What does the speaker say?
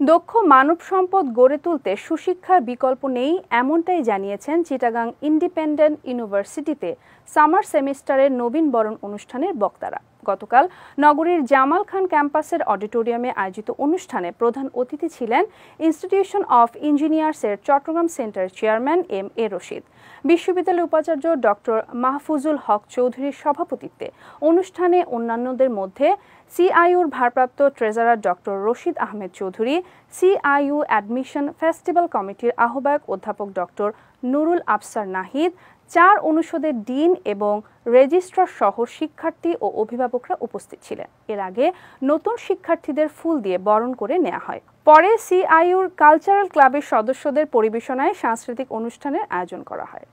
দক্ষ মানব সম্পদ গড়ে তুলতে সুশিক্ষার বিকল্প নেই, এমনটাই জানিয়েছেন চিটাগাং ইন্ডিপেন্ডেন্ট ইউনিভার্সিটিতে সামার সেমিস্টারের নবীন বরণ অনুষ্ঠানের বক্তারা। গতকাল নগরীর জামাল খান ক্যাম্পাসের অডিটোরিয়ামে আয়োজিত অনুষ্ঠানে প্রধান অতিথি ছিলেন ইনস্টিটিউশন অফ ইঞ্জিনিয়ার্সের চট্টগ্রাম সেন্টারের চেয়ারম্যান এম.এ. রশিদ। বিশ্ববিদ্যালয়ের উপাচার্য ডক্টর মাহফুজুল হক চৌধুরীর সভাপতিত্বে অনুষ্ঠানে অন্যান্যদের মধ্যে সিআইইউর ভারপ্রাপ্ত treasurer doctor Rashid Ahmed Chowdhury, CIU admission festival কমিটির আহ্বায়ক অধ্যাপক ডক্টর নুরুল আফসার নাহিদ, 4 অনুষদের ডিন এবং রেজিস্ট্রার সহ শিক্ষার্থী ও অভিভাবকরা উপস্থিত ছিলেন। এর আগে নতুন শিক্ষার্থীদের ফুল দিয়ে বরণ করে নেওয়া হয়। পরে সিআইইউর কালচারাল ক্লাবের সদস্যদের পরিবেশনায় সাংস্কৃতিক অনুষ্ঠানের আয়োজন করা হয়।